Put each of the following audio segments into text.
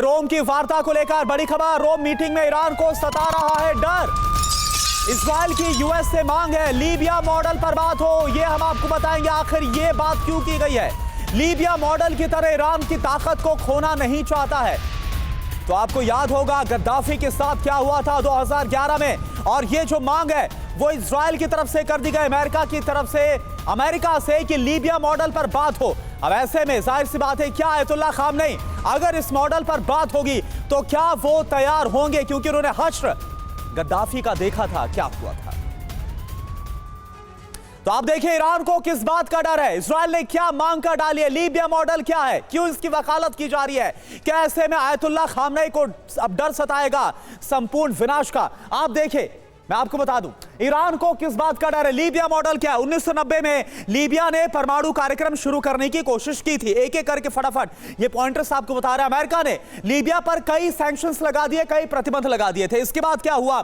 रोम की वार्ता को लेकर बड़ी खबर। रोम मीटिंग में ईरान को सता रहा है डर। इस्राइल की यूएस से मांग है लीबिया मॉडल पर बात हो। ये हम आपको बताएंगे आखिर ये बात क्यों की गई है। लीबिया मॉडल की तरह ईरान की ताकत को खोना नहीं चाहता है। तो आपको याद होगा गद्दाफी के साथ क्या हुआ था 2011 में, और ये जो मांग है वो इस्राइल की तरफ से कर दी गई, अमेरिका की तरफ से, अमेरिका से, कि लीबिया मॉडल पर बात हो। अब ऐसे में जाहिर सी बात है, क्या आयतुल्लाह खामनेई अगर इस मॉडल पर बात होगी तो क्या वो तैयार होंगे, क्योंकि उन्होंने हश्र गद्दाफी का देखा था क्या हुआ था। तो आप देखिए ईरान को किस बात का डर है, इस्राइल ने क्या मांग कर डाली है, लीबिया मॉडल क्या है, क्यों इसकी वकालत की जा रही है, क्या ऐसे में आयतुल्लाह खामनेई को अब डर सताएगा संपूर्ण विनाश का। आप देखिए, मैं आपको बता दूं ईरान को किस बात का डर है। लीबिया मॉडल क्या है। 1990 में लीबिया ने परमाणु कार्यक्रम शुरू करने की कोशिश की थी। एक एक करके फटाफट ये पॉइंटर्स आपको बता रहे हैं। अमेरिका ने लीबिया पर कई सैंक्शंस लगा दिए, कई प्रतिबंध लगा दिए थे। इसके बाद क्या हुआ,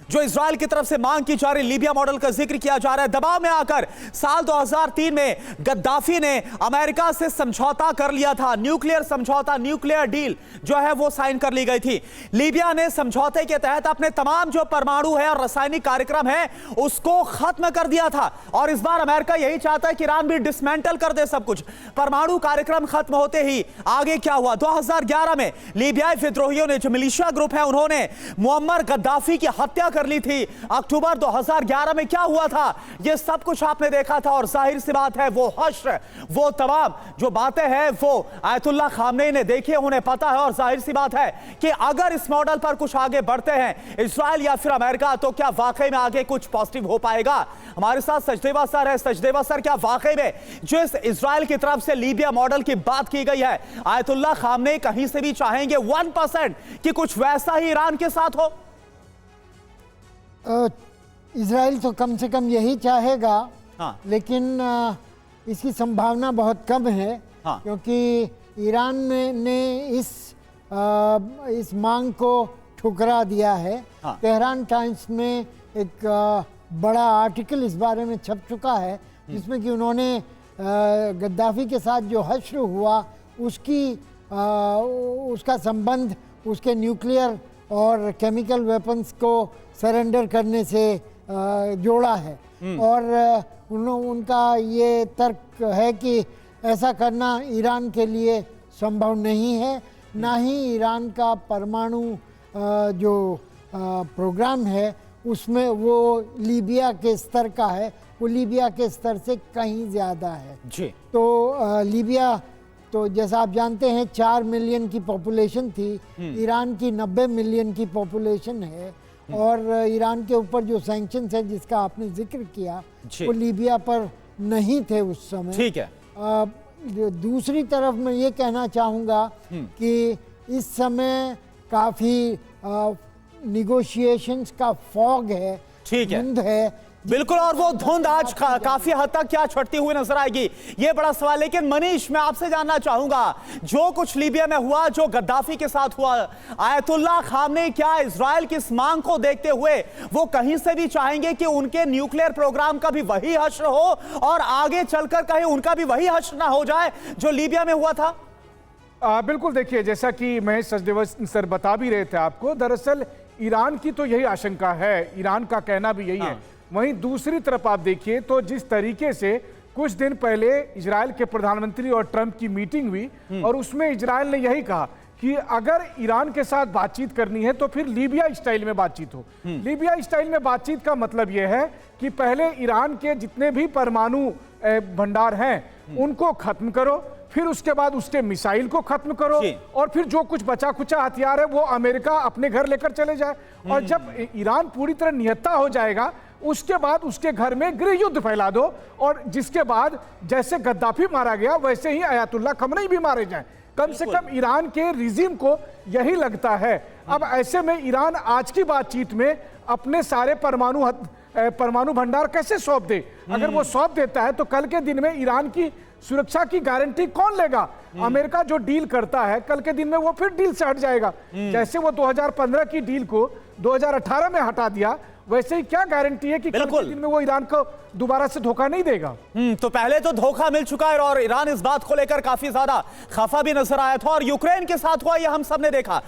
जो इस्राइल की तरफ से मांग की जा रही लीबिया मॉडल का जिक्र किया जा रहा है, दबाव में आकर साल 2003 में गद्दाफी ने अमेरिका से समझौता कर लिया था। न्यूक्लियर समझौता, न्यूक्लियर डील जो है वो साइन कर ली गई थी। लीबिया ने समझौते के तहत अपने तमाम जो परमाणु है और रासायनिक कार्यक्रम है उसको खत्म कर दिया था। और इस बार अमेरिका यही चाहता है कि ईरान भी डिसमेंटल कर दे सब कुछ। परमाणु कार्यक्रम खत्म होते ही आगे क्या हुआ, 2011 में लीबियाई विद्रोहियों ने, जो मिलिशिया ग्रुप है, उन्होंने मुअम्मर गद्दाफी की हत्या कर ली थी। अक्टूबर 2011 में क्या हुआ था ये सब कुछ आपने देखा था। और जाहिर सी बात है वो हश्र, वो तमाम जो बातें हैं वो आयतुल्लाह खामनेई ने देखी, उन्हें पता है। और जाहिर सी बात है कि अगर इस मॉडल पर कुछ आगे बढ़ते हैं इस्राइल या फिर अमेरिका, तो क्या वाकई में आगे कुछ पॉजिटिव हो पाएगा। हमारे साथ सचदेवा सर है। सचदेवा सर, क्या वाकई में जो इस इस्राइल की तरफ से लीबिया मॉडल की बात की गई है, आयतुल्लाह खामनेई कहीं से भी चाहेंगे 1% कि कुछ वैसा ही ईरान के साथ हो? इजराइल तो कम से कम यही चाहेगा। हाँ। लेकिन इसकी संभावना बहुत कम है। हाँ। क्योंकि ईरान ने इस मांग को ठुकरा दिया है। हाँ। तेहरान टाइम्स में एक बड़ा आर्टिकल इस बारे में छप चुका है जिसमें कि उन्होंने गद्दाफी के साथ जो हश्र हुआ उसका संबंध उसके न्यूक्लियर और केमिकल वेपन्स को सरेंडर करने से जोड़ा है। और उनका ये तर्क है कि ऐसा करना ईरान के लिए संभव नहीं है, ना ही ईरान का परमाणु जो प्रोग्राम है उसमें वो लीबिया के स्तर का है, वो लीबिया के स्तर से कहीं ज़्यादा है जी। तो लीबिया तो जैसा आप जानते हैं 4 मिलियन की पॉपुलेशन थी, ईरान की 90 मिलियन की पॉपुलेशन है। और ईरान के ऊपर जो सैंक्शंस है जिसका आपने जिक्र किया वो लीबिया पर नहीं थे उस समय। ठीक है। दूसरी तरफ मैं ये कहना चाहूँगा कि इस समय काफ़ी निगोशिएशंस का फॉग है, ठीक है, धुंध है। बिल्कुल। और वो धुंध आज काफी हद तक क्या छटती हुई नजर आएगी, ये बड़ा सवाल। लेकिन मनीष, मैं आपसे जानना चाहूंगा, जो कुछ लीबिया में हुआ, जो गद्दाफी के साथ हुआ, आयतुल्लाह खामनेई क्या इजराइल की इस मांग को देखते हुए वो कहीं से भी चाहेंगे कि उनके न्यूक्लियर प्रोग्राम का भी वही हश्र हो और आगे चलकर कहीं उनका भी वही हश्र ना हो जाए जो लीबिया में हुआ था? बिल्कुल। देखिए, जैसा कि महेश सचदेवा सर बता भी रहे थे आपको, दरअसल ईरान की तो यही आशंका है, ईरान का कहना भी यही है। वहीं दूसरी तरफ आप देखिए तो जिस तरीके से कुछ दिन पहले इजराइल के प्रधानमंत्री और ट्रंप की मीटिंग हुई और उसमें इजराइल ने यही कहा कि अगर ईरान के साथ बातचीत करनी है तो फिर लीबिया स्टाइल में बातचीत हो। लीबिया स्टाइल में बातचीत का मतलब यह है कि पहले ईरान के जितने भी परमाणु भंडार हैं उनको खत्म करो, फिर उसके बाद उसके मिसाइल को खत्म करो, और फिर जो कुछ बचा खुचा हथियार है वो अमेरिका अपने घर लेकर चले जाए। और जब ईरान पूरी तरह निहत्था हो जाएगा उसके बाद उसके घर में गृह युद्ध फैला दो, और जिसके बाद जैसे गद्दाफी मारा गया वैसे ही आयतुल्लाह खामनेई भी मारे जाएं। कम से कम ईरान के रिजीम को यही लगता है। अब ऐसे में ईरान आज की बातचीत में अपने सारे परमाणु भंडार कैसे सौंप दे? अगर वो सौंप देता है तो कल के दिन में ईरान की सुरक्षा की गारंटी कौन लेगा? अमेरिका जो डील करता है कल के दिन में वो फिर डील से हट जाएगा। जैसे वो 2015 की डील को 2018 में हटा दिया, वैसे ही क्या गारंटी है कि कल के बिल्कुल। दिन में वो ईरान को दोबारा से धोखा नहीं देगा? तो पहले तो धोखा मिल चुका है और ईरान इस बात को लेकर काफी ज्यादा खफा भी नजर आया था और यूक्रेन के साथ हुआ ये हम सब ने देखा।